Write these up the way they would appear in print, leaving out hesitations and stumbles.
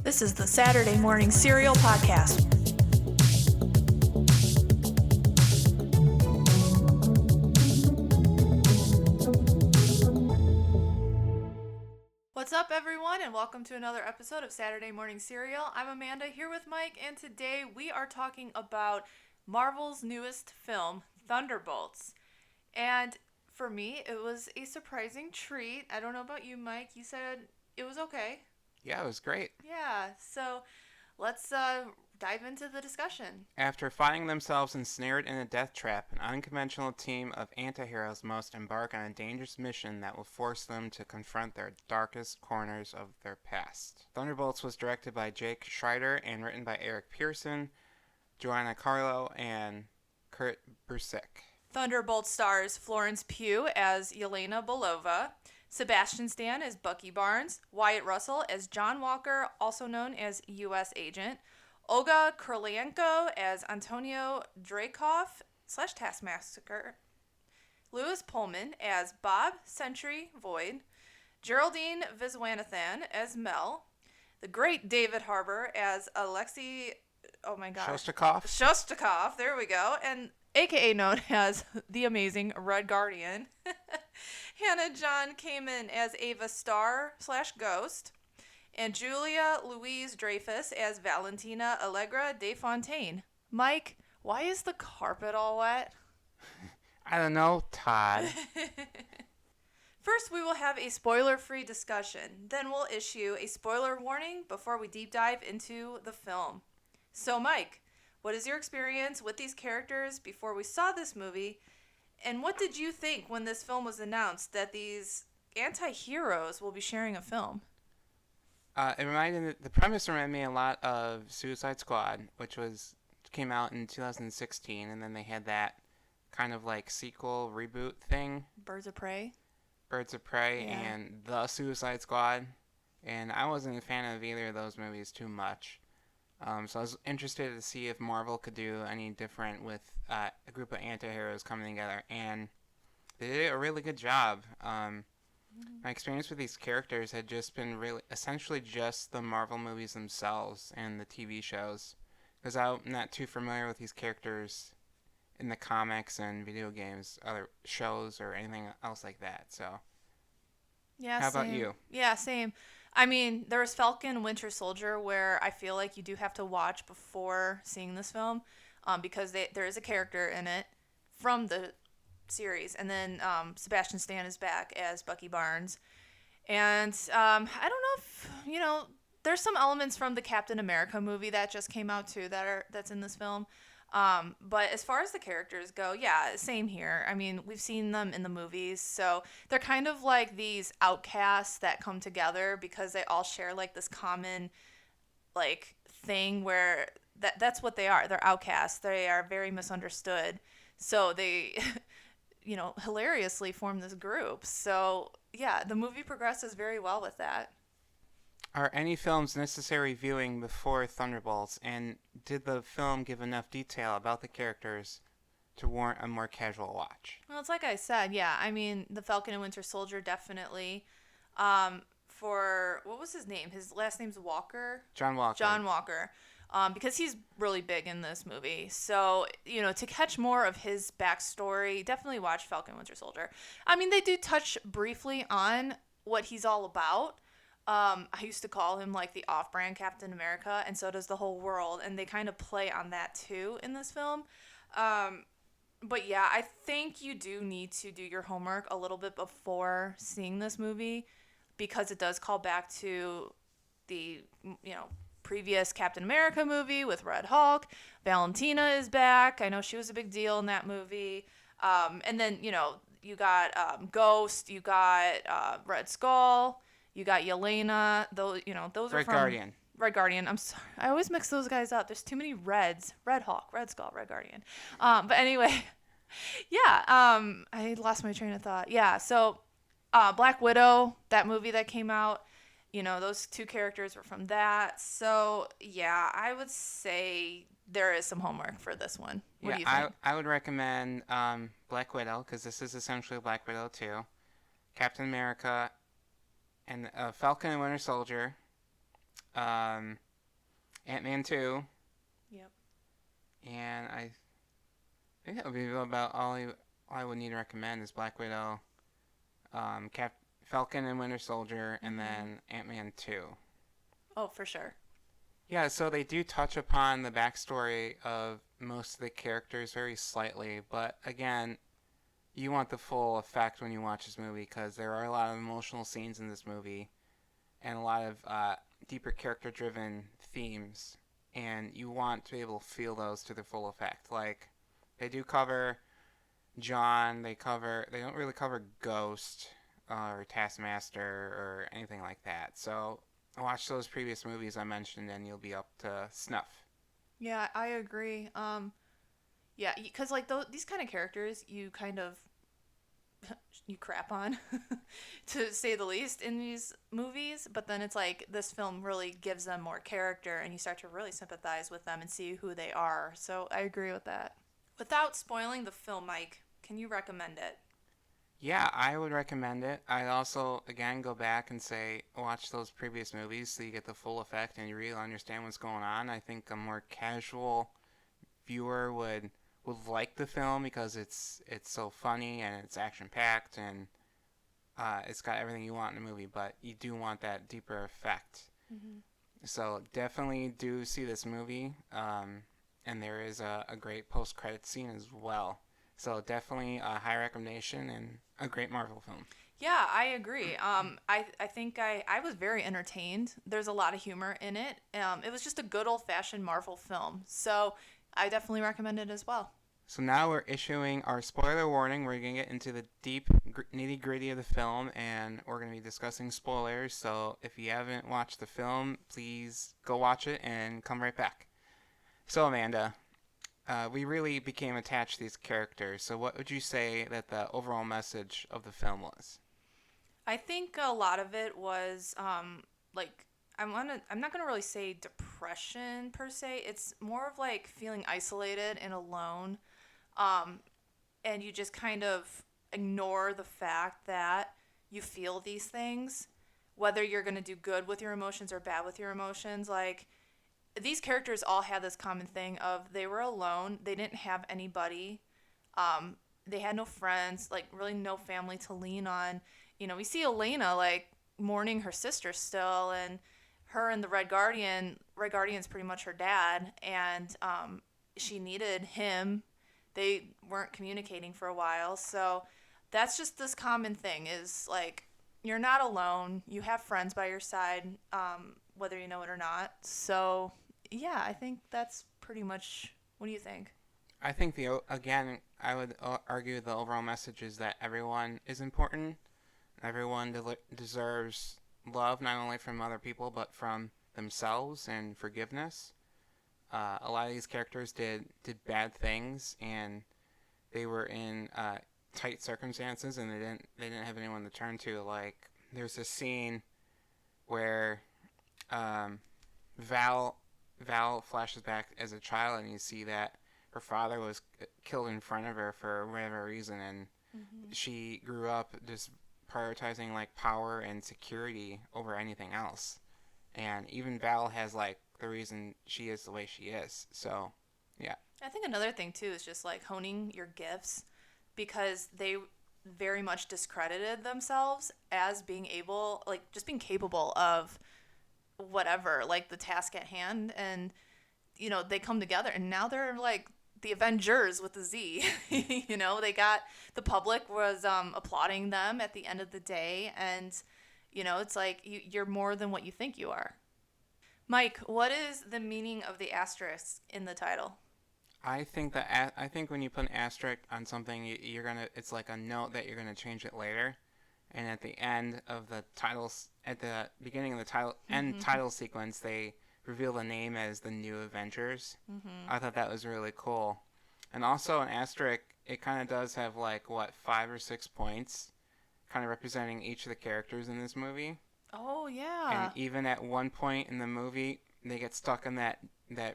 This is the Saturday Morning Serial Podcast. What's up, everyone, and welcome to another episode of Saturday Morning Serial. I'm Amanda, here with Mike, and today we are talking about Marvel's newest film, Thunderbolts. And for me, it was a surprising treat. I don't know about you, Mike. You said it was okay. Yeah, it was great. Yeah, so let's dive into the discussion. After finding themselves ensnared in a death trap, an unconventional team of antiheroes must embark on a dangerous mission that will force them to confront their darkest corners of their past. Thunderbolts was directed by Jake Schreider and written by Eric Pearson, Joanna Carlo, and Kurt Busiek. Thunderbolts stars Florence Pugh as Yelena Belova, Sebastian Stan as Bucky Barnes, Wyatt Russell as John Walker, also known as U.S. Agent, Olga Kurylenko as Antonio Dreykov / Taskmaster, Lewis Pullman as Bob Sentry Void, Geraldine Viswanathan as Mel, the great David Harbour as Alexei, Shostakov, there we go, and aka known as the amazing Red Guardian. Hannah John Kamen as Ava Starr / Ghost, and Julia Louise Dreyfus as Valentina Allegra de Fontaine. Mike, why is the carpet all wet? I don't know, Todd. First, we will have a spoiler-free discussion. Then we'll issue a spoiler warning before we deep dive into the film. So, Mike, what is your experience with these characters before we saw this movie? And what did you think when this film was announced that these anti-heroes will be sharing a film? The premise reminded me a lot of Suicide Squad, which came out in 2016, and then they had that kind of like sequel reboot thing. Birds of Prey, yeah. And The Suicide Squad. And I wasn't a fan of either of those movies too much. So I was interested to see if Marvel could do any different with a group of anti-heroes coming together, and they did a really good job. My experience with these characters had just been essentially just the Marvel movies themselves and the TV shows, because I'm not too familiar with these characters in the comics and video games, other shows, or anything else like that. So, yeah, how same. about you? Yeah, same. I mean, there's Falcon and Winter Soldier, where I feel like you do have to watch before seeing this film, because there is a character in it from the series, and then Sebastian Stan is back as Bucky Barnes, and I don't know if there's some elements from the Captain America movie that just came out too that's in this film. But as far as the characters go, yeah, same here. I mean, we've seen them in the movies, so they're kind of like these outcasts that come together because they all share like this common like thing where that's what they are. They're outcasts. They are very misunderstood. So they hilariously form this group. So, yeah, the movie progresses very well with that. Are any films necessary viewing before Thunderbolts, and did the film give enough detail about the characters to warrant a more casual watch? Well, it's like I said, yeah. I mean, the Falcon and Winter Soldier definitely. For, what was his name? His last name's Walker? John Walker. Because he's really big in this movie. So, to catch more of his backstory, definitely watch Falcon and Winter Soldier. I mean, they do touch briefly on what he's all about. I used to call him like the off-brand Captain America, and so does the whole world, and they kind of play on that too in this film. But yeah, I think you do need to do your homework a little bit before seeing this movie, because it does call back to the previous Captain America movie with Red Hulk. Valentina is back. I know she was a big deal in that movie. And then you got Ghost, you got Red Skull. You got Yelena. Those are from Guardian. Red Guardian. I'm sorry. I always mix those guys up. There's too many Reds. Red Hawk, Red Skull, Red Guardian. But anyway, yeah. I lost my train of thought. Yeah. So, Black Widow, that movie that came out. Those two characters were from that. So yeah, I would say there is some homework for this one. What do you think? I would recommend Black Widow, because this is essentially Black Widow 2. Captain America and Falcon and Winter Soldier. um, Ant-Man 2, Yep. and I think that would be about all I would need to recommend is Black Widow, Cap Falcon and Winter Soldier, and Hmm. then Ant-Man 2. Oh, for sure. Yeah, so they do touch upon the backstory of most of the characters very slightly, but again, you want the full effect when you watch this movie because there are a lot of emotional scenes in this movie and a lot of deeper character driven themes, and you want to be able to feel those to their full effect. Like, they do cover John, they don't really cover Ghost or Taskmaster or anything like that. So watch those previous movies I mentioned, and you'll be up to snuff. Yeah, I agree. Yeah, because like these kind of characters, you kind of you crap on, to say the least, in these movies. But then it's like this film really gives them more character, and you start to really sympathize with them and see who they are. So I agree with that. Without spoiling the film, Mike, can you recommend it? Yeah, I would recommend it. I'd also, again, go back and say watch those previous movies so you get the full effect and you really understand what's going on. I think a more casual viewer would like the film because it's so funny and it's action packed and it's got everything you want in a movie, but you do want that deeper effect. Mm-hmm. So definitely do see this movie. And there is a great post credit scene as well. So definitely a high recommendation and a great Marvel film. Yeah, I agree. I think I was very entertained. There's a lot of humor in it. It was just a good old fashioned Marvel film. So I definitely recommend it as well. So now we're issuing our spoiler warning. We're going to get into the deep nitty gritty of the film and we're going to be discussing spoilers. So if you haven't watched the film, please go watch it and come right back. So, Amanda, we really became attached to these characters. So, what would you say that the overall message of the film was? I think a lot of it was like I'm not gonna really say depression per se. It's more of like feeling isolated and alone, um, and you just kind of ignore the fact that you feel these things, whether you're gonna do good with your emotions or bad with your emotions. Like these characters all had this common thing of they were alone. They didn't have anybody. Um, they had no friends, like really no family to lean on. We see Elena like mourning her sister still, and her and the Red Guardian. Red Guardian's pretty much her dad, and she needed him. They weren't communicating for a while, so that's just this common thing is like you're not alone. You have friends by your side, whether you know it or not. So yeah, I think that's pretty much. What do you think? I think again, I would argue the overall message is that everyone is important. Everyone deserves love not only from other people but from themselves and forgiveness. A lot of these characters did bad things and they were in tight circumstances and they didn't have anyone to turn to. Like there's a scene where um, Val Val flashes back as a child and you see that her father was killed in front of her for whatever reason and Mm-hmm. she grew up just prioritizing like power and security over anything else. And even Val has like the reason she is the way she is. So, yeah. I think another thing too is just like honing your gifts because they very much discredited themselves as being able, like just being capable of whatever, like the task at hand. And, they come together and now they're like the Avengers with the Z. They got the public was applauding them at the end of the day. And, it's like you're more than what you think you are. Mike, what is the meaning of the asterisk in the title? I think when you put an asterisk on something, you're gonna it's like a note that you're gonna change it later. And at the end of the titles, at the beginning of the title end Mm-hmm. title sequence, they reveal the name as the New Avengers. Mm-hmm. I thought that was really cool. And also an asterisk, it kind of does have like what 5 or 6 points, kind of representing each of the characters in this movie. Oh, And yeah. even at one point in the movie, they get stuck in that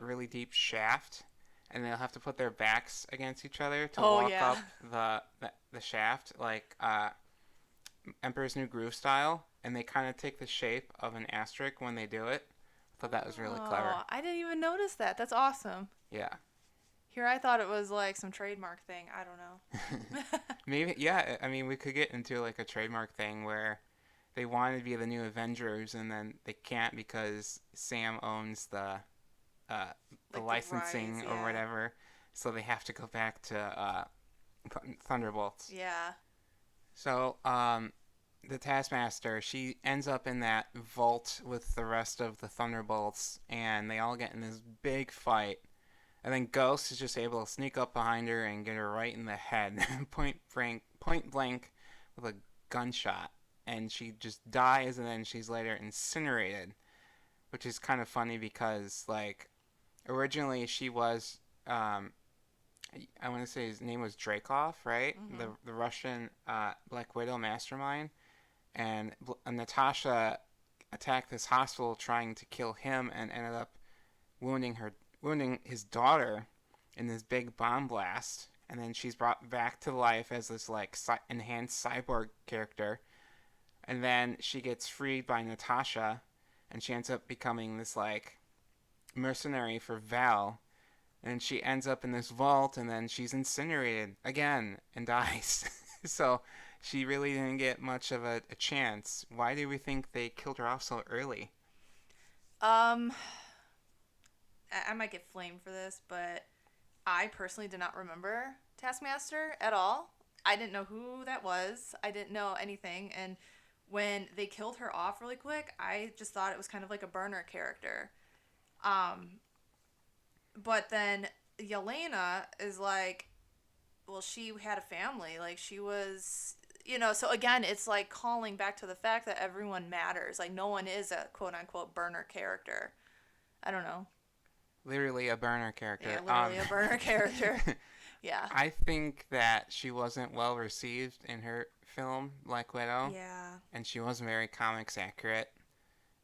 really deep shaft, and they'll have to put their backs against each other to Oh, walk yeah. up the shaft, like Emperor's New Groove style, and they kind of take the shape of an asterisk when they do it. Thought that was really clever. Oh, I didn't even notice that. That's awesome. Yeah. Here, I thought it was like some trademark thing. I don't know. Maybe, yeah, I mean, we could get into like a trademark thing where they want to be the new Avengers and then they can't because Sam owns uh, the Like the licensing rights, or yeah. whatever, so they have to go back to Thunderbolts. Yeah. So, the Taskmaster, she ends up in that vault with the rest of the Thunderbolts, and they all get in this big fight. And then Ghost is just able to sneak up behind her and get her right in the head, point blank, with a gunshot. And she just dies, and then she's later incinerated, which is kind of funny because, like, originally she was, I want to say his name was Dreykov, right? Mhm. The Russian Black Widow mastermind, and Natasha attacked this hospital trying to kill him, and ended up wounding his daughter in this big bomb blast. And then she's brought back to life as this like enhanced cyborg character, and then she gets freed by Natasha, and she ends up becoming this like mercenary for Val, and she ends up in this vault, and then she's incinerated again and dies. So she really didn't get much of a chance. Why do we think they killed her off so early? Um, I might get flamed for this, but I personally did not remember Taskmaster at all. I didn't know who that was. I didn't know anything. And when they killed her off really quick, I just thought it was kind of like a burner character. Um, but then Yelena is like, well, she had a family. Like, she was, so again, it's like calling back to the fact that everyone matters. Like, no one is a quote unquote burner character. I don't know. Literally a burner Yeah, character. literally a burner character. Yeah. I think that she wasn't well received in her film Black Widow, Yeah. and she wasn't very comics accurate.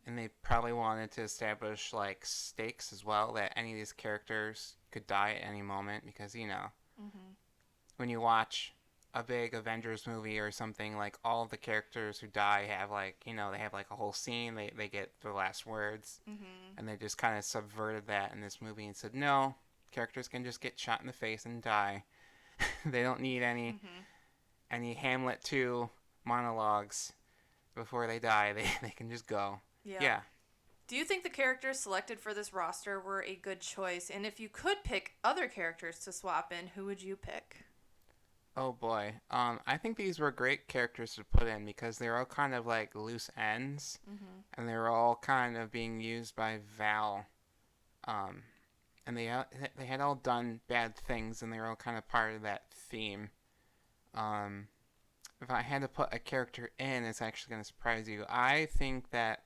And they probably wanted to establish like stakes as well that any of these characters could die at any moment because Mhm. when you watch a big Avengers movie or something, like all of the characters who die have like they have like a whole scene, they get their last words, Mhm. and they just kind of subverted that in this movie and said no, characters can just get shot in the face and die. They don't need Mhm. any Hamlet 2 monologues before they die. They can just go. Yeah. Yeah. Do you think the characters selected for this roster were a good choice? And if you could pick other characters to swap in, who would you pick? Oh boy. I think these were great characters to put in because they're all kind of like loose ends, Mhm. and they're all kind of being used by Val. Um, and they had all done bad things, and they were all kind of part of that theme. Um, if I had to put a character in, it's actually going to surprise you. I think that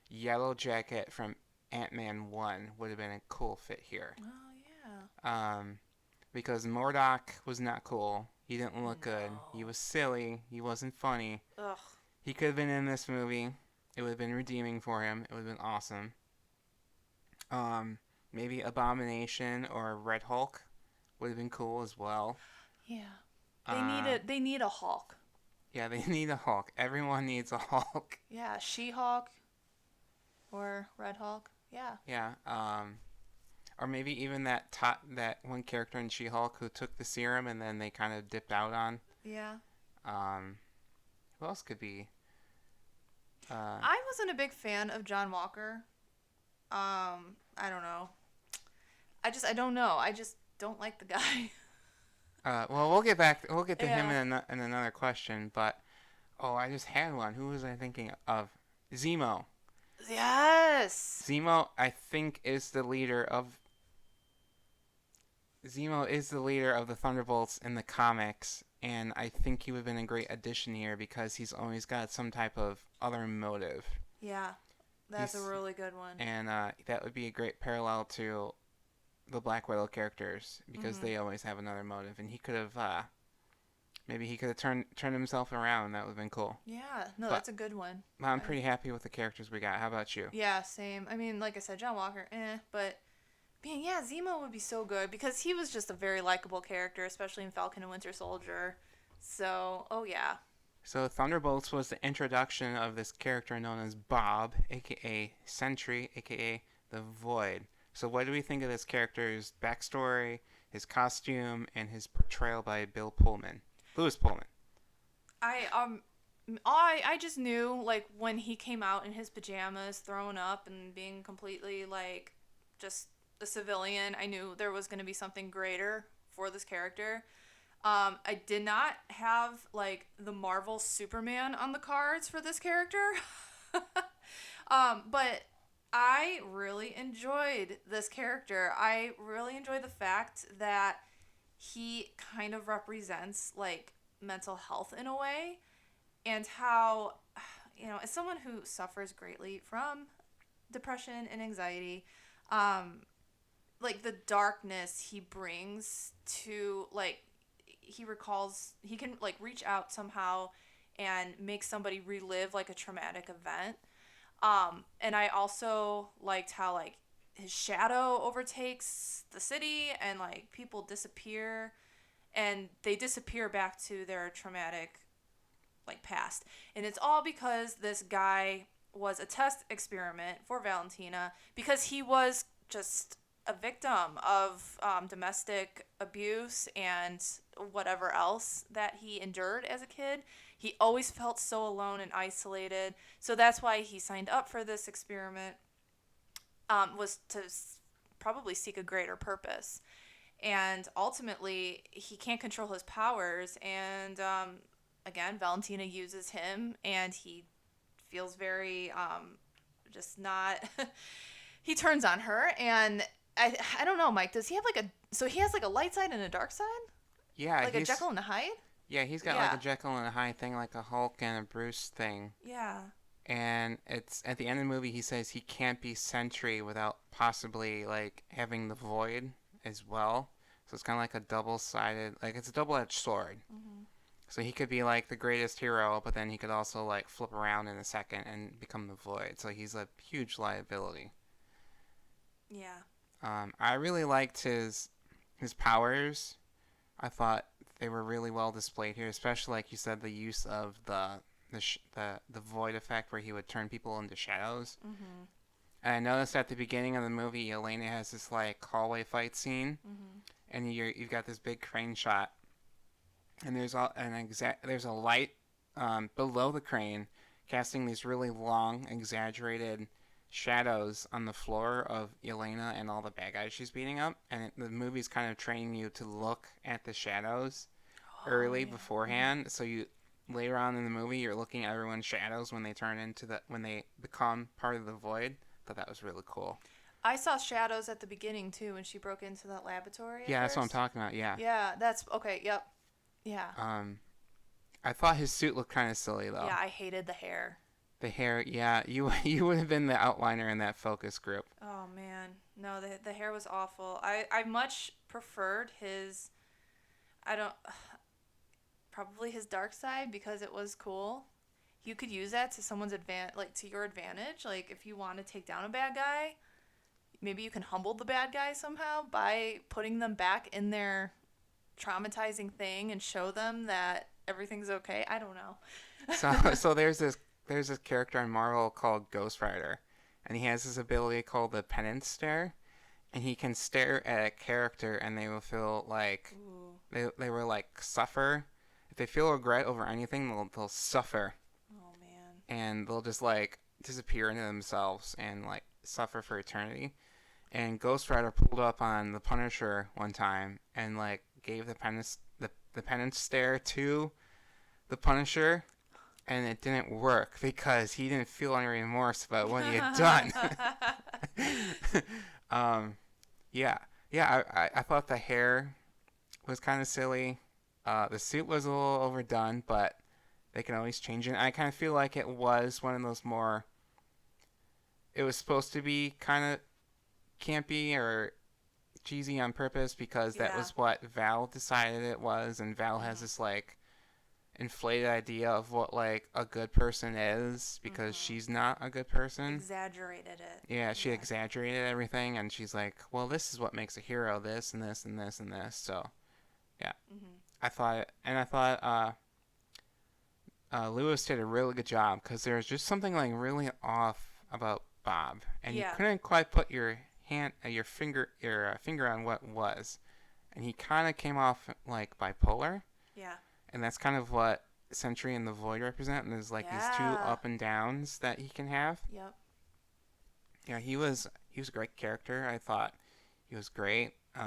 Yellow Jacket from Ant-Man 1 would have been a cool fit here. Oh yeah. Um, because Mordok was not cool. He didn't look good. He No. was silly. He wasn't funny. Ugh. He could have been in this movie. It would have been redeeming for him. It would have been awesome. Um, Maybe Abomination or Red Hulk would have been cool as well. Yeah. They need Uh, a they need a Hulk. yeah, they need a Hulk. Everyone needs a Hulk. Yeah, She-Hulk or Red Hulk. Yeah. Yeah. Or maybe even that one character in She-Hulk who took the serum and then they kind of dipped out on. Yeah. Um, who else could be? I wasn't a big fan of John Walker. I don't know. I don't know. I just don't like the guy. Well, we'll get back. We'll get to him Yeah. in another question. But I just had one. Who was I thinking of? Zemo. Yes. Zemo, I think, is the leader of. Zemo is the leader of the Thunderbolts in the comics, and I think he would have been a great addition here because he's always got some type of other motive. Yeah. That's a He's really good one. and that would be a great parallel to the Black Widow characters because Mhm. they always have another motive, and he could have maybe he could have turned himself around. That would have been cool. Yeah. No, But that's a good one. I'm pretty happy with the characters we got. How about you? Yeah, same. I mean, like I said, John Walker, but man, yeah, Zemo would be so good because he was just a very likable character, especially in Falcon and Winter Soldier. So, oh yeah. So Thunderbolts was the introduction of this character known as Bob, aka Sentry, aka the Void. So what do we think of this character's backstory, his costume, and his portrayal by Bill Pullman? Lewis Pullman. I just knew like when he came out in his pajamas, throwing up and being completely like just a civilian. I knew there was going to be something greater for this character. I did not have like the Marvel Superman on the cards for this character. But I really enjoyed this character. I really enjoyed the fact that he kind of represents like mental health in a way, and how, as someone who suffers greatly from depression and anxiety, um, like the darkness he brings to like he can like reach out somehow and make somebody relive like a traumatic event. And I also liked how like his shadow overtakes the city and like people disappear, and they disappear back to their traumatic like past. And it's all because this guy was a test experiment for Valentina, because he was just a victim of domestic abuse and whatever else that he endured as a kid. He always felt so alone and isolated. So that's why he signed up for this experiment, was to probably seek a greater purpose. And ultimately, he can't control his powers. And again, Valentina uses him, and he feels very just not. He turns on her, and I don't know, Mike. Does he have like a? So he has like a light side and a dark side, Yeah, like a Jekyll and a Hyde. he's got like Yeah, a Jekyll and a Hyde thing, like a Hulk and a Bruce thing. yeah. And it's at the end of the movie he says he can't be Sentry without possibly like having the Void as well. So it's kind of like a double-sided, like it's a double-edged sword. Hmm. So he could be like the greatest hero, but then he could also like flip around in a second and become the Void. So he's a huge liability. Yeah. I really liked his powers. I thought they were really well displayed here, especially like you said, the use of the void effect where he would turn people into shadows. Mhm. And I noticed at the beginning of the movie, Elena has this like hallway fight scene, Mhm. and you've got this big crane shot, and there's a light below the crane, casting these really long, exaggerated shadows on the floor of Elena and all the bad guys she's beating up, and the movie's kind of training you to look at the shadows Oh early yeah. Mhm. beforehand, so you later on in the movie you're looking at everyone's shadows when they become part of the void. Thought that was really cool. I saw shadows at the beginning too when she broke into that laboratory at Yeah, that's what I'm first. talking about. Yeah. Yeah, that's okay. Yep. Yeah. Um, I thought his suit looked kind of silly though. Yeah, I hated the hair. The hair, yeah, you you would have been the outliner in that focus group. Oh man, no, the hair was awful. I much preferred his. I don't probably his dark side because it was cool. You could use that to someone's like to your advantage. Like if you want to take down a bad guy, maybe you can humble the bad guy somehow by putting them back in their traumatizing thing and show them that everything's okay. I don't So know. so there's this character in Marvel called Ghost Rider, and he has this ability called the penance stare, and he can stare at a character and they will feel like Ooh. they will like suffer. If they feel regret over anything, they'll suffer, Oh man. and they'll just like disappear into themselves and like suffer for eternity. And Ghost Rider pulled up on the Punisher one time and like gave the penance stare to the Punisher, and it didn't work because he didn't feel any remorse about what he had done. um, yeah, yeah. I thought the hair was kind of silly. The suit was a little overdone, but they can always change it. I kind of feel like it was one of those more. It was supposed to be kind of campy or cheesy on purpose because that Yeah. was what Val decided it was, and Val has Mhm. this like inflated idea of what like a good person is because Mhm. she's not a good person. Exaggerated it. Yeah, she Yeah. exaggerated everything, and she's like, well, this is what makes a hero, this and this and this and this. So yeah, Mhm. I thought Lewis did a really good job because there was just something like really off about Bob, and you Yeah. couldn't quite put your finger on what was, and he kind of came off like bipolar, Yeah. and that's kind of what Sentry and the Void represent. And there's like these two Yeah. up and downs that he can have. Yep. Yeah, he was a great character. I thought he was great. He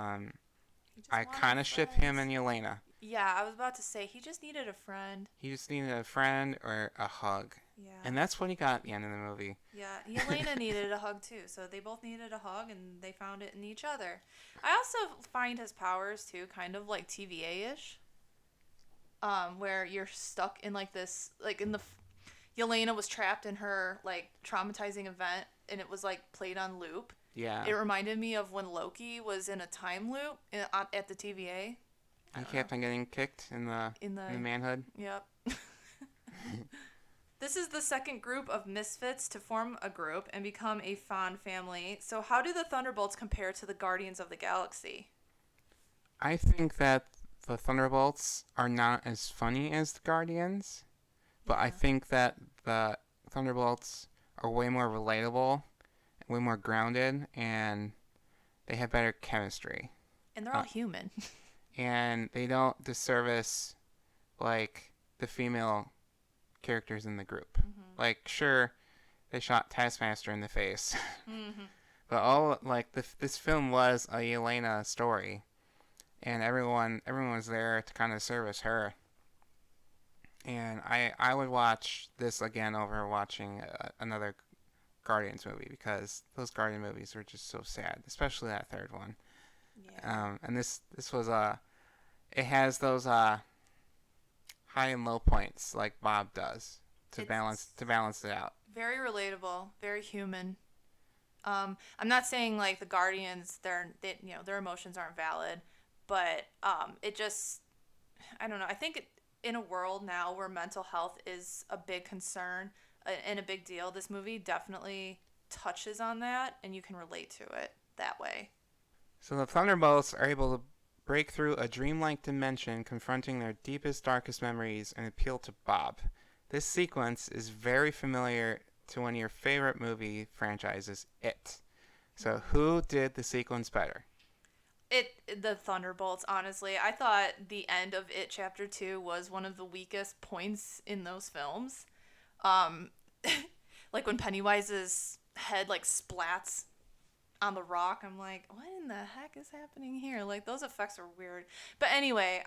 just I wanted kind of ship him friends. and Yelena. Yeah, I was about to say he just needed a friend. He just needed a friend or a hug, Yeah. and that's what he got at the end of the movie. Yeah, Yelena needed a hug too, so they both needed a hug and they found it in each other. I also find his powers too kind of like TVA ish, where you're stuck in like this, like in the. Yelena was trapped in her like traumatizing event and it was like played on loop. Yeah, It reminded me of when Loki was in a time loop at the TVA. I he don't know. kept on getting kicked in the In in the the. manhood. Yep. This is the second group of misfits to form a group and become a fond family. So, how do the Thunderbolts compare to the Guardians of the Galaxy? I think that the Thunderbolts are not as funny as the Guardians, but I Yeah. think that the Thunderbolts are way more relatable, way more grounded, and they have better chemistry. And they're all Uh, human. and they don't disservice like the female characters in the group. Mm-hmm. Like, sure, they shot Taskmaster in the face, Mm-hmm. but all like this film was a Yelena story, and everyone was there to kind of service her. And I would watch this again over watching another Guardians movie because those Guardian movies were just so sad, especially that third one. Yeah. And this was it has those high and low points like Bob does It's to balance it out. very relatable, very human. I'm not saying like the Guardians, their emotions aren't valid, but it just, I don't know. I think in a world now where mental health is a big concern and a big deal, this movie definitely touches on that, and you can relate to it that way. So the Thunderbolts are able to break through a dreamlike dimension, confronting their deepest, darkest memories, and appeal to Bob. This sequence is very familiar to one of your favorite movie franchises, It. So who did the sequence better? The Thunderbolts, honestly, I thought the end of It Chapter 2 was one of the weakest points in those films. Um, like when Pennywise's head like splats on the rock, I'm like, what in the heck is happening here? Like those effects are weird. But anyway,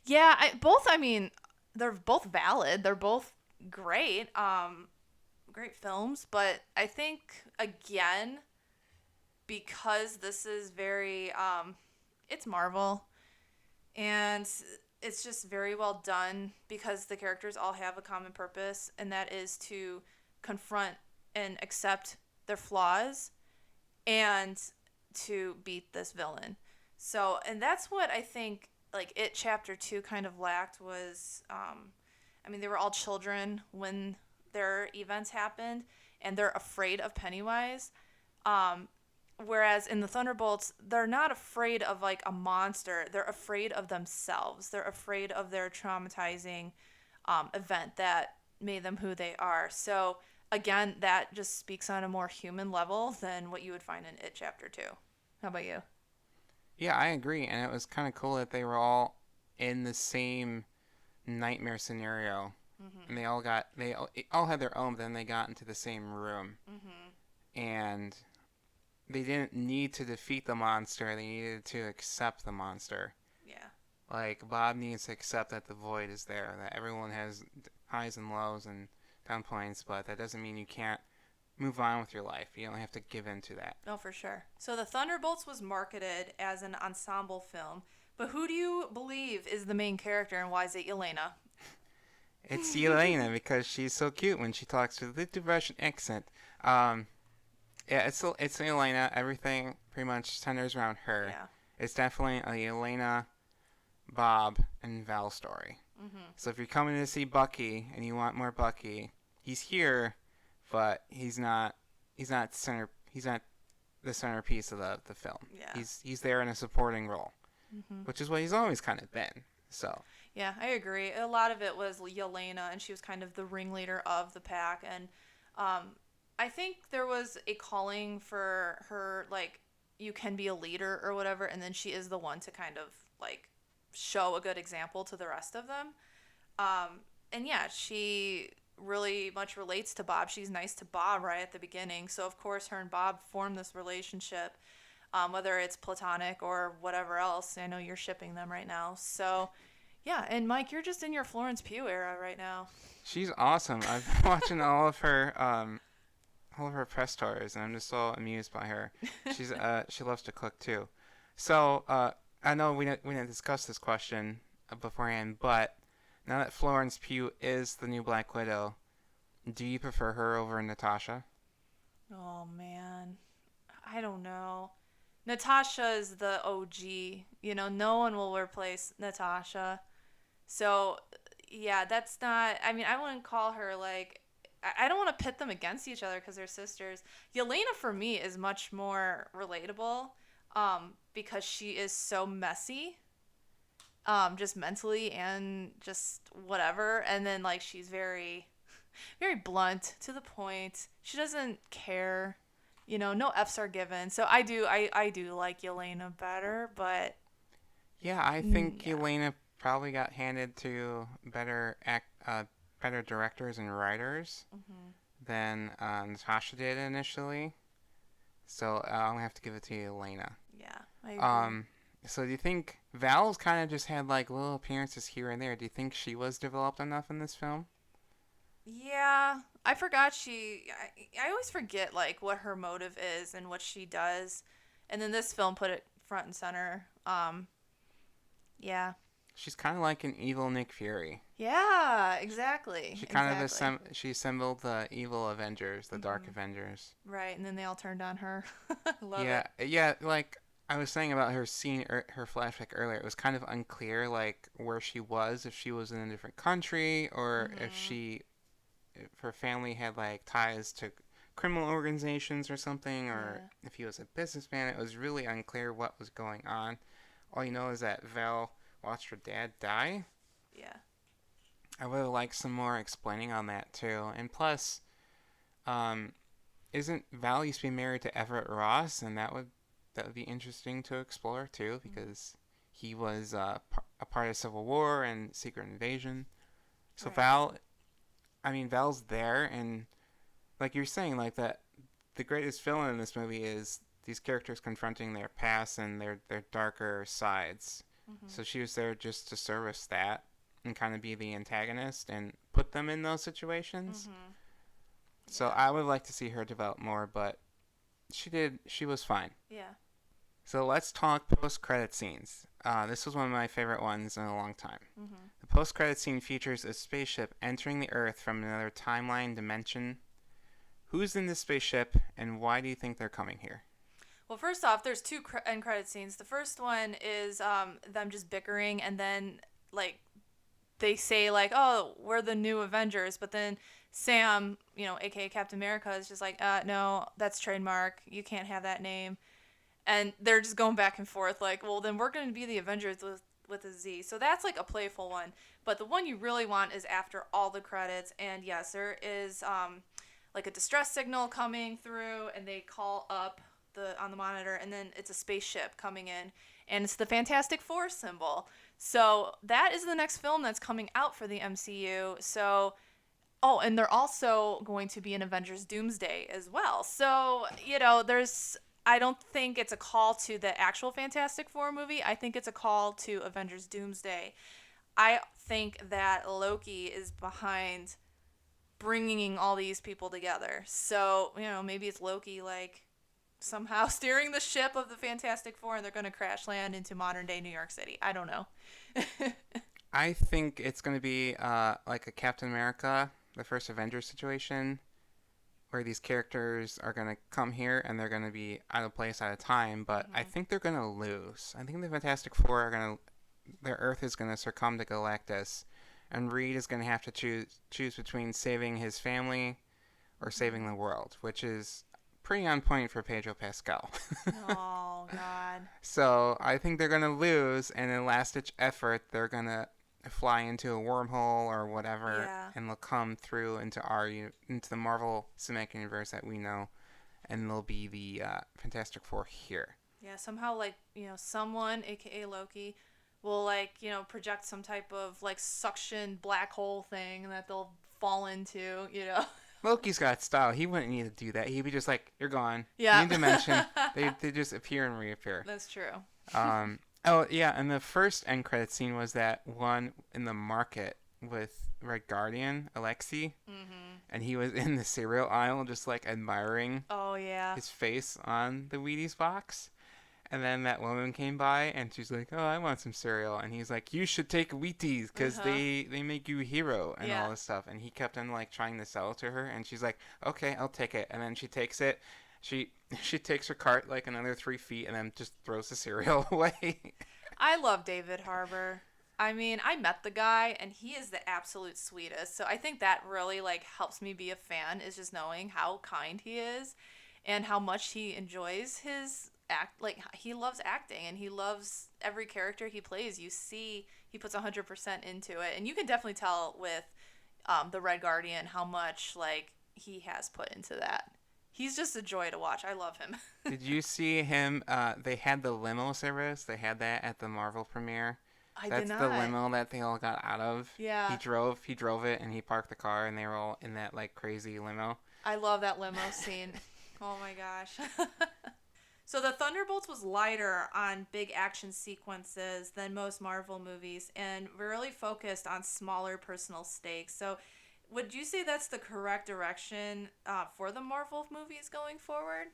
yeah, I mean, they're both valid. They're both great. Great films, but I think again because this is very it's Marvel and it's just very well done because the characters all have a common purpose and that is to confront and accept their flaws and to beat this villain. So, and that's what I think like It Chapter 2 kind of lacked was I mean they were all children when their events happened and they're afraid of Pennywise. Um Whereas in the Thunderbolts, they're not afraid of like a monster. They're afraid of themselves. They're afraid of their traumatizing event that made them who they are. So again, that just speaks on a more human level than what you would find in It Chapter 2. How about you? Yeah, I agree, and it was kind of cool that they were all in the same nightmare scenario, Mm-hmm. and they all had their own. But then they got into the same room, Mm-hmm. and they didn't need to defeat the monster. They needed to accept the monster. Yeah. Like Bob needs to accept that the void is there, that everyone has highs and lows and down points, but that doesn't mean you can't move on with your life. You don't have to give in to that. No, for sure. So the Thunderbolts was marketed as an ensemble film, but who do you believe is the main character and why is it Elena? It's Elena because she's so cute when she talks with a little Russian accent. Um, yeah, it's Elena. Everything pretty much centers around her. Yeah. It's definitely a Elena, Bob, and Val story. Mm-hmm. So if you're coming to see Bucky and you want more Bucky, he's here, but he's not. He's not the centerpiece of the film. Yeah. He's there in a supporting role, Mm-hmm. which is what he's always kind of been. So Yeah, I agree. A lot of it was Yelena, and she was kind of the ringleader of the pack. And I think there was a calling for her, like, you can be a leader or whatever, and then she is the one to kind of, like, show a good example to the rest of them. And yeah, she really much relates to Bob. She's nice to Bob right at the beginning. So, of course, her and Bob form this relationship, whether it's platonic or whatever else. I know you're shipping them right now. So, yeah, and Mike, you're just in your Florence Pugh era right now. She's awesome. I've been watching all of her press tours, and I'm just so amused by her. She loves to cook too. So I know we didn't discuss this question beforehand, but now that Florence Pugh is the new Black Widow, do you prefer her over Natasha? Oh man, I don't know. Natasha is the OG. You know, no one will replace Natasha. So, yeah, that's not. I mean, I wouldn't call her like. I don't want to pit them against each other because they're sisters. Yelena for me is much more relatable, because she is so messy, just mentally and just whatever. And then like she's very, very blunt to the point. She doesn't care. You know, no F's are given. So I do like Yelena better, but Yeah, I think yeah. Elena probably got handed to better directors and writers Hmm. than Natasha did initially. So I'm gonna have to give it to Elena. Yeah, I agree. Um, so do you think Val's kind of just had like little appearances here and there? Do you think she was developed enough in this film? Yeah, I forgot I always forget like what her motive is and what she does, and then this film put it front and center. Yeah, She's kind of like an evil Nick Fury. yeah, exactly, She kind of exactly. she assembled the evil Avengers, the Dark Hmm. Avengers. Right, and then they all turned on her. Love Yeah, it. yeah. Like I was saying about her scene, her flashback earlier, it was kind of unclear, like where she was, if she was in a different country, or Hmm. if her family had like ties to criminal organizations or something, or Yeah, if he was a businessman. It was really unclear what was going on. All you know is that Val watched her dad die. yeah. I would like some more explaining on that too. And plus, um, isn't Val used to be married to Everett Ross, and that would be interesting to explore too, because he was a part of Civil War and Secret Invasion. So Right. Val's there, and like you're saying, like that, the greatest villain in this movie is these characters confronting their past and their darker sides. Hmm. So she was there just to service that and kind of be the antagonist and put them in those situations. Hmm. So Yeah. I would like to see her develop more, but she was fine. Yeah. So let's talk post-credit scenes. This was one of my favorite ones in a long time. Hmm. The post-credit scene features a spaceship entering the Earth from another timeline dimension. Who's in this spaceship, and why do you think they're coming here? Well, first off, there's two end credit scenes. The first one is them just bickering, and then like they say like, "Oh, we're the new Avengers," but then Sam, aka Captain America, is just like, no, that's trademark. You can't have that name." And they're just going back and forth like, "Well, then we're going to be the Avengers with a Z." So that's like a playful one. But the one you really want is after all the credits, and yes, there is like a distress signal coming through, and they call up the on the monitor, and then it's a spaceship coming in, and it's the Fantastic Four symbol. So that is the next film that's coming out for the MCU. So, oh, and they're also going to be in Avengers Doomsday as well. So, there's I don't think it's a call to the actual Fantastic Four movie. I think it's a call to Avengers Doomsday. I think that Loki is behind bringing all these people together. So, maybe it's Loki like somehow steering the ship of the Fantastic Four, and they're going to crash land into modern day New York City. I don't know. I think it's going to be like a Captain America, the first Avengers situation, where these characters are going to come here and they're going to be out of place at a time, but I Hmm. think they're going to lose. I think the Fantastic Four are going to their Earth is going to succumb to Galactus, and Reed is going to have to choose between saving his family or saving the Hmm. world, which is pretty on point for Pedro Pascal. Oh God. So I think they're going to lose, and in a last ditch effort, they're going to fly into a wormhole or whatever, Yeah. and they'll come through into into the Marvel Cinematic Universe that we know, and they'll be the Fantastic Four here. Yeah, somehow like, someone, aka Loki, will like, project some type of like suction black hole thing that they'll fall into. Loki's got style. He wouldn't need to do that. He'd be just like, "You're gone. Yeah. New dimension." They just appear and reappear. That's true. Oh yeah, and the first end credit scene was that one in the market with Red Guardian, Alexei, and he was in the cereal aisle just like admiring Oh yeah. his face on the Wheaties box. And then that woman came by and she's like, "Oh, I want some cereal." And he's like, "You should take Wheaties because they make you a hero and all this stuff." And he kept on like trying to sell it to her, and she's like, "Okay, I'll take it." And then she takes it. She she takes her cart like another 3 feet and then just throws the cereal away. I love David Harbour. I mean, I met the guy and he is the absolute sweetest. So I think that really like helps me be a fan, is just knowing how kind he is and how much he enjoys his act. Like, he loves acting and he loves every character he plays. You see he puts 100% into it, and you can definitely tell with the Red Guardian how much like he has put into that. He's just a joy to watch. I love him. Did you see him? They had the limo service. They had that at the Marvel premiere. I That's did not. the limo that they all got out of. Yeah. He drove it, and he parked the car, and they were all in that like crazy limo. I love that limo scene. Oh my gosh. So the Thunderbolts was lighter on big action sequences than most Marvel movies, and really focused on smaller personal stakes. So would you say that's the correct direction for the Marvel movies going forward?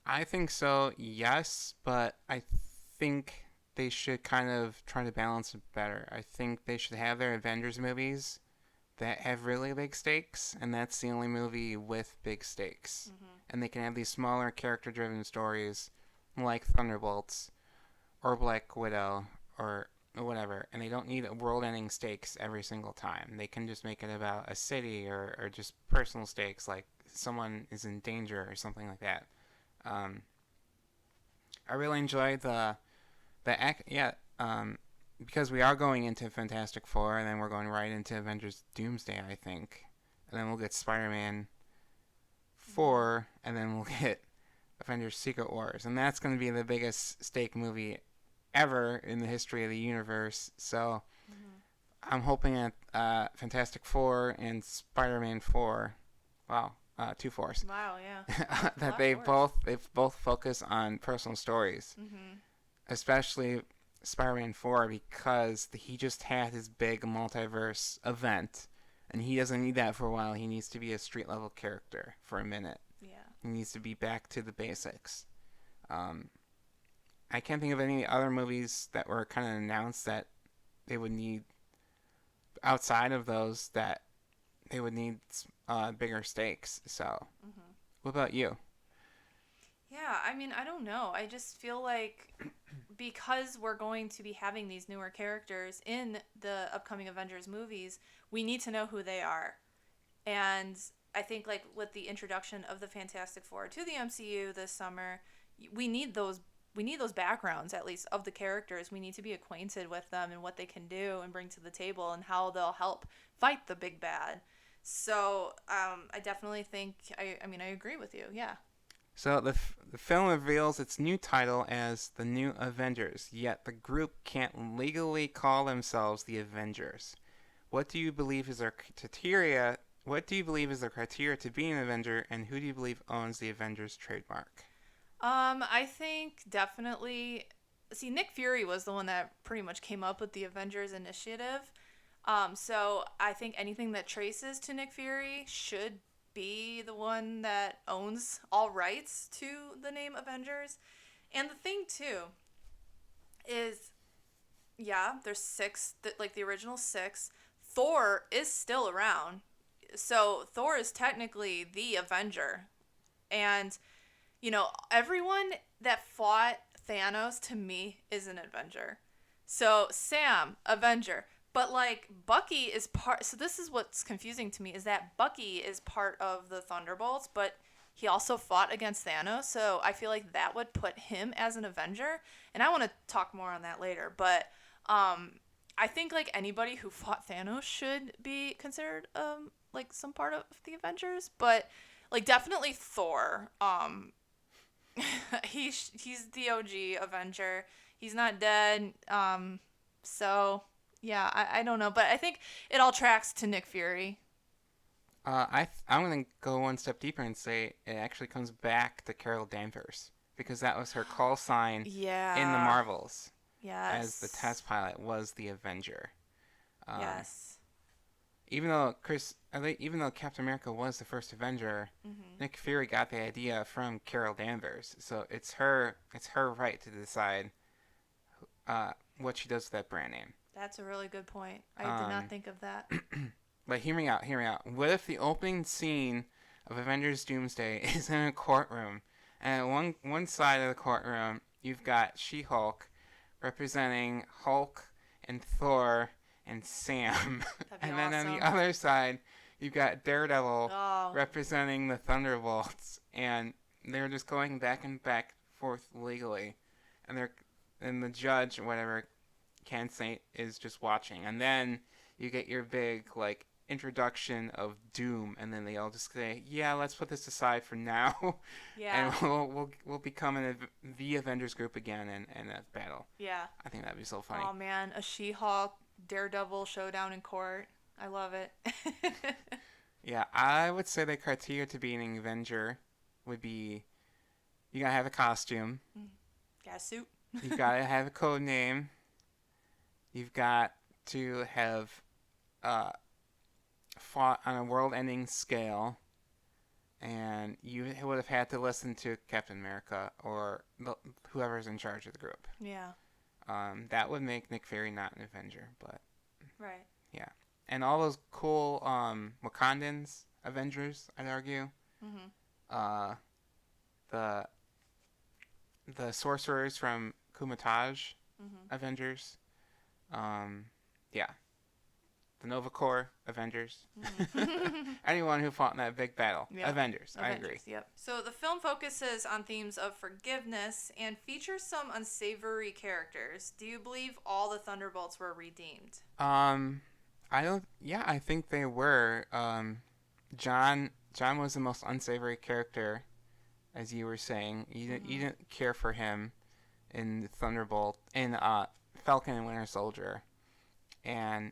I think so, yes, but I think they should kind of try to balance it better. I think they should have their Avengers movies that have really big stakes, and that's the only movie with big stakes. And they can have these smaller character driven stories like Thunderbolts or Black Widow or whatever, and they don't need world ending stakes every single time. They can just make it about a city or just personal stakes, like someone is in danger or something like that. I really enjoyed the act. Yeah, because we are going into Fantastic Four, and then we're going right into Avengers Doomsday, I think, and then we'll get Spider-Man 4, and then we'll get Avengers Secret Wars, and that's going to be the biggest stake movie ever in the history of the universe. So I'm hoping that Fantastic Four and Spider-Man 4, wow, 2 4s. Wow, yeah. That they both focus on personal stories, especially Spider-Man 4, because he just had his big multiverse event, and he doesn't need that for a while. He needs to be a street level character for a minute. Yeah. He needs to be back to the basics. I can't think of any other movies that were kind of announced that they would need outside of those that they would need bigger stakes. So, what about you? Yeah, I mean, I don't know. I just feel like because we're going to be having these newer characters in the upcoming Avengers movies, we need to know who they are. And I think like with the introduction of the Fantastic Four to the MCU this summer, we need those backgrounds, at least, of the characters. We need to be acquainted with them and what they can do and bring to the table and how they'll help fight the big bad. So I definitely think I mean I agree with you. Yeah. So the film reveals its new title as the New Avengers, yet the group can't legally call themselves the Avengers. What do you believe is their criteria? What do you believe is the criteria to be an Avenger, and who do you believe owns the Avengers trademark? I think definitely. See, Nick Fury was the one that pretty much came up with the Avengers Initiative. So I think anything that traces to Nick Fury should be the one that owns all rights to the name Avengers. And the thing too is, yeah, there's six, like the original six. Thor is still around, so Thor is technically the Avenger, and everyone that fought Thanos to me is an Avenger. So Sam, Avenger. But like Bucky is part, so this is what's confusing to me, is that Bucky is part of the Thunderbolts, but he also fought against Thanos, so I feel like that would put him as an Avenger, and I want to talk more on that later, but I think like anybody who fought Thanos should be considered like some part of the Avengers, but like definitely Thor. He's the OG Avenger. He's not dead. So yeah, I don't know, but I think it all tracks to Nick Fury. I'm gonna go one step deeper and say it actually comes back to Carol Danvers because that was her call sign in the Yeah. Marvels as the Yes. test pilot was the Avenger. Um, Yes. even though Captain America was the first Avenger, Mhm. Nick Fury got the idea from Carol Danvers, so it's her right to decide what she does with that brand name. That's a really good point. I did not Um, think of that. but hear me out. What if the opening scene of Avengers Doomsday is in a courtroom, and at one side of the courtroom you've got She-Hulk representing Hulk and Thor and Sam, That'd be and then on the awesome. other side you've got Daredevil Oh, representing the Thunderbolts, and they're just going back and back forth legally, and they're and the judge or whatever Kensei is just watching, and then you get your big like introduction of Doom, and then they all just say, "Yeah, let's put this aside for now, and yeah. we'll become the Avengers group again in a battle." Yeah. I think that'd be so funny. Oh man, a She-Hulk Daredevil showdown in court. I love it. Yeah, I would say the criteria to be an Avenger would be you gotta have a costume, Got a suit. you gotta have a code name, you've got to have uh, fought on a world-ending scale, and you would have had to listen to Captain America or whoever's in charge of the group. Yeah. That would make Nick Fury not an Avenger, but Right. yeah. And all those cool Wakandans Avengers, I'd argue. Mhm. Uh, the the sorcerers from Kumatage Mhm. Avengers. Um, yeah, the Nova Corps Avengers. Mhm. Anyone who fought in that big battle. Yep. Avengers. I agree. Avengers. Yep. So the film focuses on themes of forgiveness and features some unsavory characters. Do you believe all the Thunderbolts were redeemed? Um, I don't. Yeah, I think they were. John was the most unsavory character, as you were saying. You Mhm. didn't care for him in Thunderbolt in Falcon and Winter Soldier, and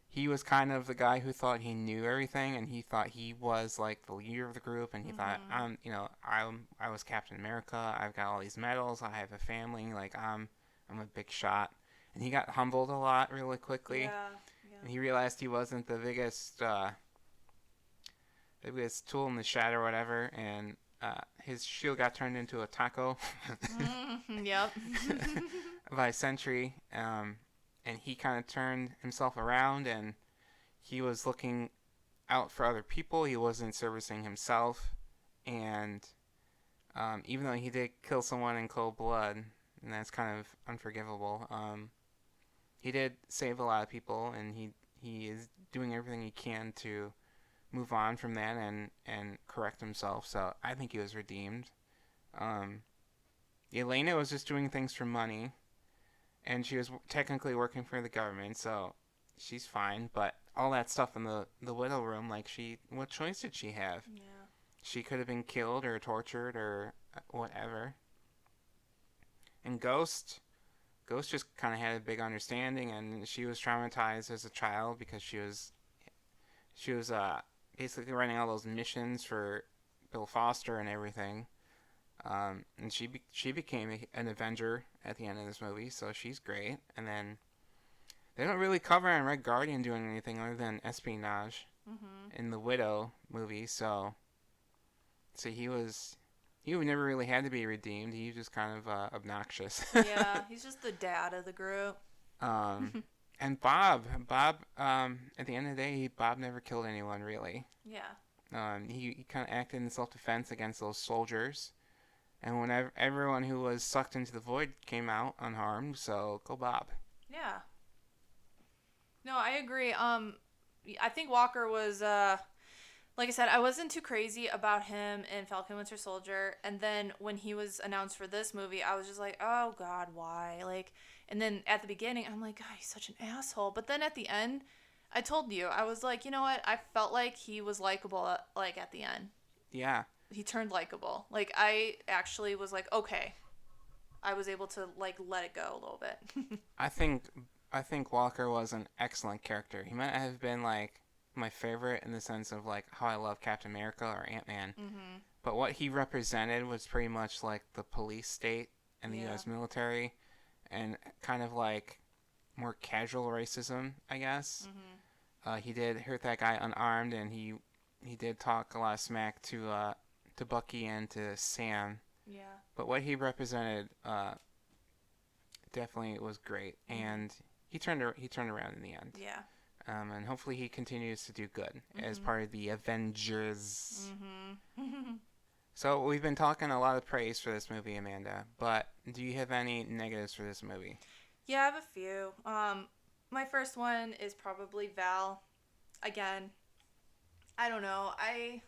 he was kind of the guy who thought he knew everything, and he thought he was like the leader of the group, and he thought Mhm. I was Captain America. I've got all these medals. I have a family. Like I'm a big shot. And he got humbled a lot really quickly, Yeah. Yeah. and he realized he wasn't the biggest tool in the shed or whatever, and his shield got turned into a taco Mhm. Yep. by Sentry, and he kind of turned himself around, and he was looking out for other people. He wasn't servicing himself, and even though he did kill someone in cold blood, and that's kind of unforgivable, he did save a lot of people, and he is doing everything he can to move on from that and correct himself. So I think he was redeemed. Um, Elena was just doing things for money, and she was technically working for the government, so she's fine. But all that stuff in the widow room, like what choice did she have? Yeah. She could have been killed or tortured or whatever. And Ghost just kind of had a big understanding, and she was traumatized as a child because she was basically running all those missions for Bill Foster and everything. And she became an Avenger at the end of this movie, so she's great. And then they don't really cover on Red Guardian doing anything other than espionage Mhm. in the Widow movie. So he never really had to be redeemed. He was just kind of obnoxious. Yeah. He's just the dad of the group. um, and Bob, at the end of the day, Bob never killed anyone really. Yeah. He kind of acted in self-defense against those soldiers. And whenever everyone who was sucked into the void came out unharmed, so go Bob. Yeah. No, I agree. I think Walker was like I said, I wasn't too crazy about him in Falcon Winter Soldier, and then when he was announced for this movie, I was just like, oh God, why? Like, and then at the beginning, I'm like, God, he's such an asshole. But then at the end, I told you, I was like, you know what? I felt like he was likable, like at the end. Yeah, He turned likable. Like I actually was like, okay, I was able to like let it go a little bit. I think I think Walker was an excellent character. He might have been like my favorite in the sense of like how I love Captain America or Ant-Man. Mm-hmm. But what he represented was pretty much like the police state and the Yeah. U.S. military, and kind of like more casual racism, I guess. Mm-hmm. He did hurt that guy unarmed, and he did talk a lot of smack to Bucky and to Sam. Yeah. But what he represented definitely was great, Mm-hmm. and he turned around in the end. Yeah. And hopefully he continues to do good as Mm-hmm. part of the Avengers. Mm-hmm. So we've been talking a lot of praise for this movie, Amanda. But do you have any negatives for this movie? Yeah, I have a few. My first one is probably Val. Again, I don't know. I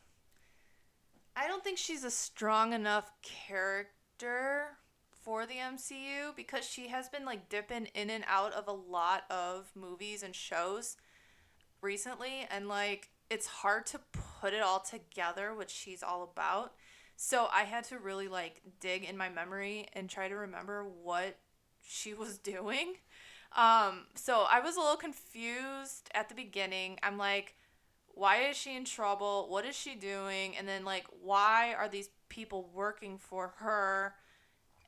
don't think she's a strong enough character for the MCU because she has been like dipping in and out of a lot of movies and shows recently, and like it's hard to put it all together what she's all about. So I had to really like dig in my memory and try to remember what she was doing. So I was a little confused at the beginning. I'm like, why is she in trouble? What is she doing? And then like, why are these people working for her?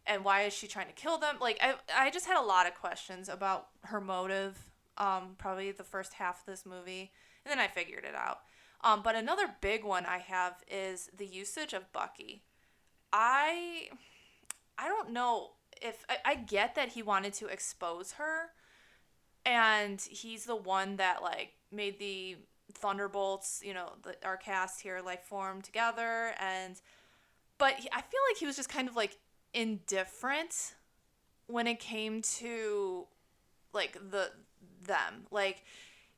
And why is she trying to kill them? Like, I just had a lot of questions about her motive. Probably the first half of this movie, and then I figured it out. But another big one I have is the usage of Bucky. I I don't know if I get that he wanted to expose her, and he's the one that like made the Thunderbolts, our cast here like form together, and but I feel like he was just kind of like indifferent when it came to like them. Like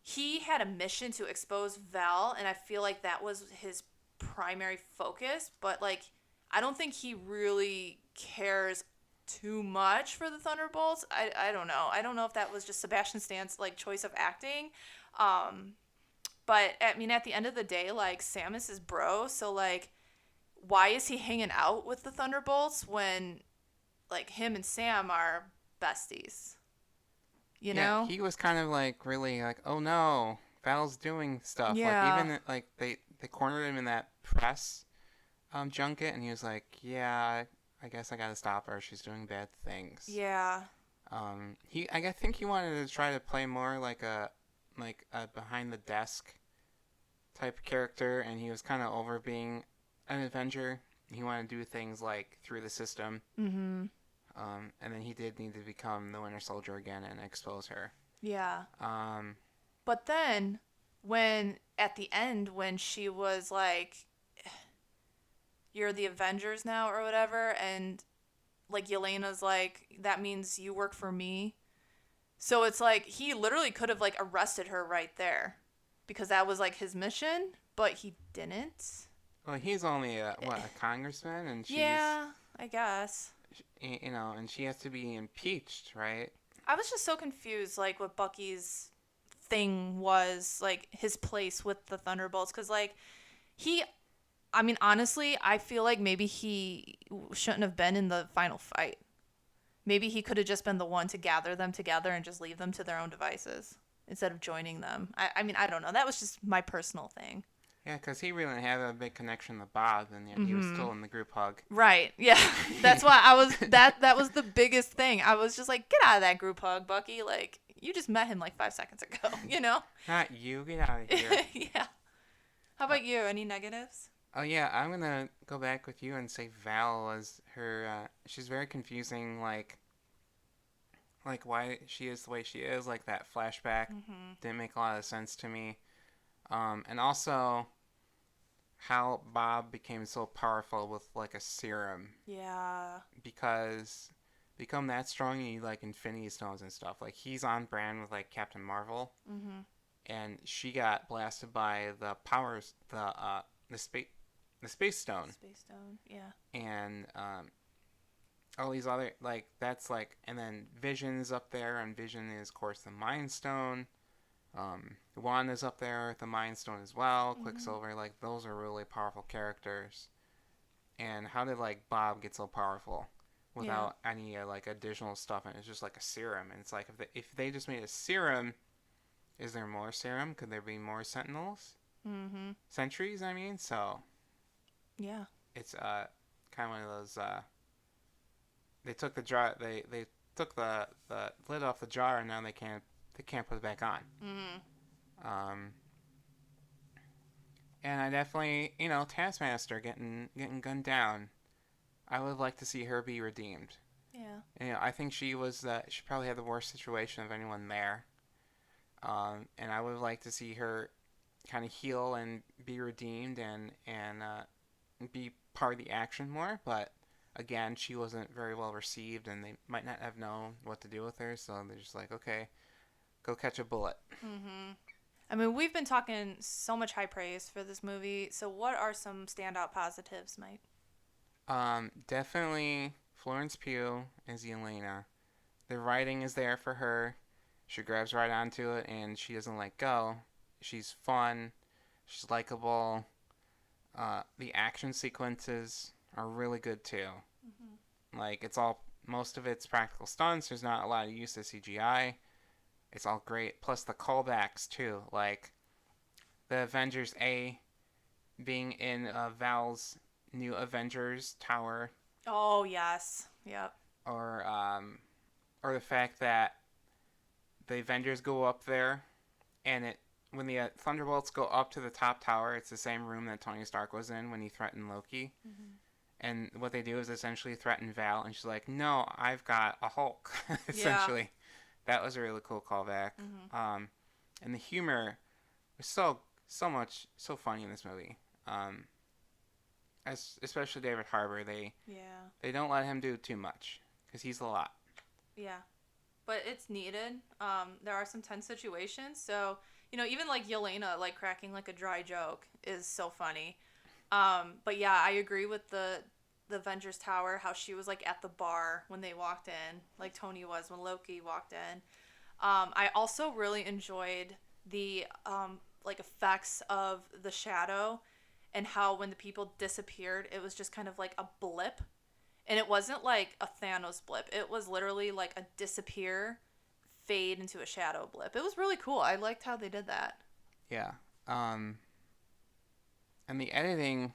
he had a mission to expose Val, and I feel like that was his primary focus, but like I don't think he really cares too much for the Thunderbolts. I don't know. I don't know if that was just Sebastian Stan's like choice of acting. Um but I mean at the end of the day, like Sam is his bro, so like why is he hanging out with the Thunderbolts when like him and Sam are besties? You Yeah, know? he was kind of like really like, oh no, Val's doing stuff. Like Yeah. even like they cornered him in that press junket, and he was like, yeah, I guess I gotta stop her. She's doing bad things. Yeah. I think he wanted to try to play more like a behind the desk type character, and he was kind of over being an Avenger. He wanted to do things like through the system. Mm-hmm. And then he did need to become the Winter Soldier again and expose her. Yeah. Um, But then when at the end when she was like you're the Avengers now or whatever, and like Yelena's like that means you work for me. So it's like he literally could have like arrested her right there because that was like his mission, but he didn't. well, he's only a congressman, and Yeah, I guess. and she has to be impeached, right? I was just so confused like what Bucky's thing was, like his place with the Thunderbolts, cuz like he I mean honestly, I feel like maybe he shouldn't have been in the final fight. Maybe he could have just been the one to gather them together and just leave them to their own devices instead of joining them. I mean, I don't know. That was just my personal thing. Yeah, because he really had a big connection to Bob, and yet he was still in the group hug. Right. Yeah. That's why I was that was the biggest thing. I was just like, get out of that group hug, Bucky. Like, you just met him like 5 seconds ago, you know? Not you, get out of here. Yeah. How about you? Any negatives? Oh yeah, I'm gonna go back with you and say Val was her. She's very confusing. Like why she is the way she is. Like that flashback didn't make a lot of sense to me. And also how Bob became so powerful with like a serum, Yeah. because become that strong you need like Infinity Stones and stuff. Like he's on brand with like Captain Marvel, Mhm. and she got blasted by the powers, the space, the space stone, Space Stone. Yeah. and all these other like that's like, and then Vision's up there, and Vision is of course the Mind Stone. Wanda's up there with the Mind Stone as well. Mm-hmm. Quicksilver, like those are really powerful characters. And how did like Bob get so powerful Yeah. without any like additional stuff? And it's just like a serum. And it's like if they just made a serum, is there more serum? Could there be more Sentinels? Mm-hmm. Sentries, I mean. So Yeah. it's kind of one of those. They took the jar. They took the lid off the jar, and now they can't put it back on. Mm-hmm. Um, and I definitely, Taskmaster getting gunned down. I would like to see her be redeemed. Yeah. And, I think she probably had the worst situation of anyone there. And I would like to see her kind of heal and be redeemed and be part of the action more. But again, she wasn't very well received, and they might not have known what to do with her. So they're just like, okay, go catch a bullet. Mm-hmm. I mean, we've been talking so much high praise for this movie. So, what are some standout positives, Mike? Definitely Florence Pugh as Yelena. The writing is there for her. She grabs right onto it and she doesn't let go. She's fun. She's likable. The action sequences are really good too. Like most of it's practical stunts. There's not a lot of use of CGI. It's all great. Plus the callbacks too, like the Avengers A being in Val's new Avengers tower, Oh, yes. Yep. or or the fact that the Avengers go up there, and it when the Thunderbolts go up to the top tower, it's the same room that Tony Stark was in when he threatened Loki. Mm-hmm. And what they do is essentially threaten Val, and she's like, "No, I've got a Hulk." Yeah. Essentially, that was a really cool callback. Mm-hmm. And the humor was so funny in this movie. Especially David Harbour, Yeah. they don't let him do too much because he's a lot. Yeah. But it's needed. There are some tense situations. So, even like Yelena, like cracking like a dry joke is so funny. But yeah, I agree with the Avengers Tower, how she was like at the bar when they walked in, like Tony was when Loki walked in. I also really enjoyed the like effects of the shadow and how when the people disappeared, it was just kind of like a blip. And it wasn't like a Thanos blip. It was literally like a disappear, fade into a shadow blip. It was really cool. I liked how they did that. Yeah. Um, and the editing,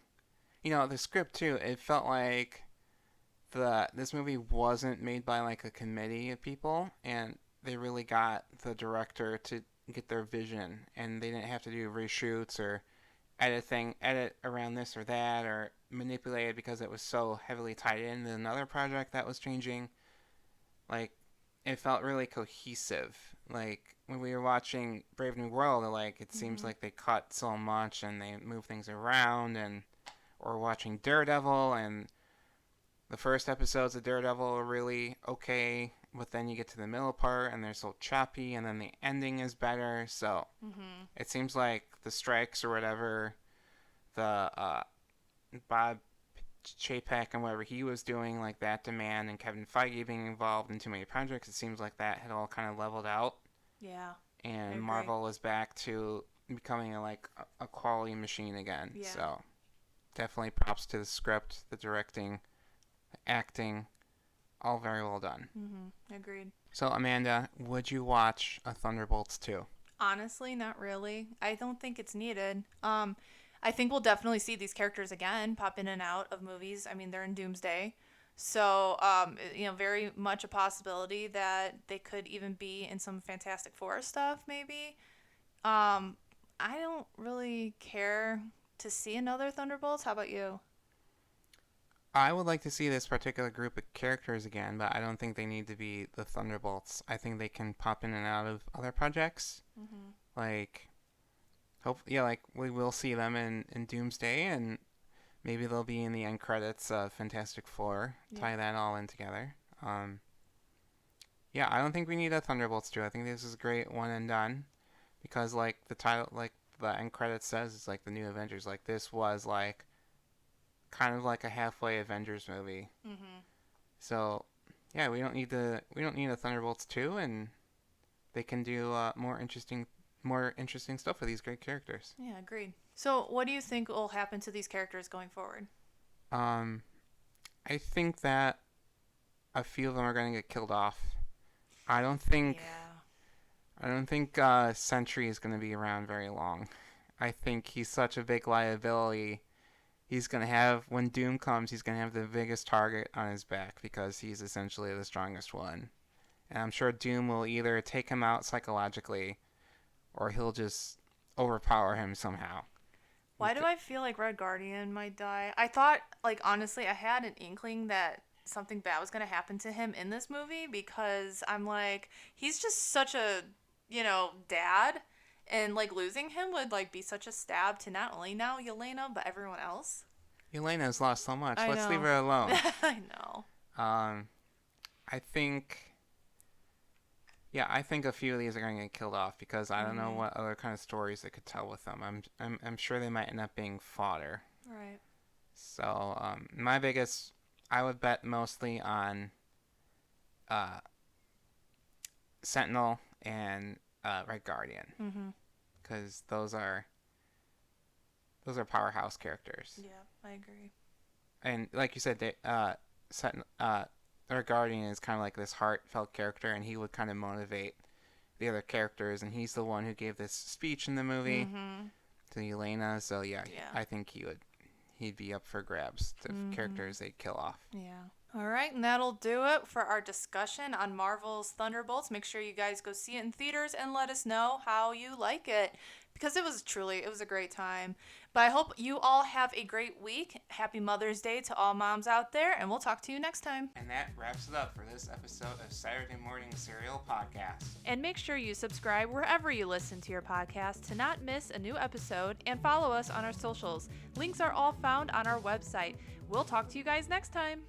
the script too. It felt like this movie wasn't made by like a committee of people, and they really got the director to get their vision, and they didn't have to do reshoots or edit around this or that, or manipulate it because it was so heavily tied into another project that was changing. Like, it felt really cohesive. Like when we were watching Brave New World, like it seems Mm-hmm. like they cut so much and they move things around, and or watching Daredevil, and the first episodes of Daredevil are really okay, but then you get to the middle part and they're so choppy, and then the ending is better. So Mm-hmm. it seems like the strikes or whatever, the Bob Chapek and whatever he was doing, like that demand, and Kevin Feige being involved in too many projects, it seems like that had all kind of leveled out, Yeah, I and agree. Marvel was back to becoming a quality machine again. Yeah. So definitely props to the script, the directing, the acting, all very well done. Mm-hmm. Agreed. So Amanda, would you watch a Thunderbolts 2? Honestly, not really. I don't think it's needed. I think we'll definitely see these characters again pop in and out of movies. I mean, they're in Doomsday. So, very much a possibility that they could even be in some Fantastic Four stuff, maybe. Um, I don't really care to see another Thunderbolts. How about you? I would like to see this particular group of characters again, but I don't think they need to be the Thunderbolts. I think they can pop in and out of other projects. Mm-hmm. Like, like we will see them in Doomsday, and maybe they'll be in the end credits of Fantastic Four. Yeah. Tie that all in together. Yeah, I don't think we need a Thunderbolts 2. I think this is a great one and done. because like the title, like the end credits says, it's like the new Avengers. Like this was like kind of like a halfway Avengers movie. Mm-hmm. So yeah, we don't need a Thunderbolts 2, and they can do more interesting stuff with these great characters. Yeah, agreed. So, what do you think will happen to these characters going forward? Um, I think that a few of them are going to get killed off. I don't think Yeah. I don't think Sentry is going to be around very long. I think he's such a big liability. He's going to have, when Doom comes, he's going to have the biggest target on his back because he's essentially the strongest one. And I'm sure Doom will either take him out psychologically or he'll just overpower him somehow. Why do I feel like Red Guardian might die? I thought, like, honestly, I had an inkling that something bad was going to happen to him in this movie because I'm like, he's just such a, dad. And, like, losing him would, like, be such a stab to not only now Yelena, but everyone else. Yelena's lost so much. I Let's know. leave her alone. I know. I think, yeah, I think a few of these are going to get killed off because I don't know what other kind of stories they could tell with them. I'm sure they might end up being fodder. Right. So my biggest, I would bet mostly on Sentinel and Red Guardian because those are powerhouse characters. Yeah, I agree. And like you said, Red Guardian is kind of like this heartfelt character, and he would kind of motivate the other characters, and he's the one who gave this speech in the movie to Yelena. So yeah, I think he'd be up for grabs. The characters they'd kill off. Yeah. All right, and that'll do it for our discussion on Marvel's Thunderbolts. Make sure you guys go see it in theaters and let us know how you like it because it was a great time. But I hope you all have a great week. Happy Mother's Day to all moms out there, and we'll talk to you next time. And that wraps it up for this episode of Saturday Morning Serial Podcast. And make sure you subscribe wherever you listen to your podcast to not miss a new episode and follow us on our socials. Links are all found on our website. We'll talk to you guys next time.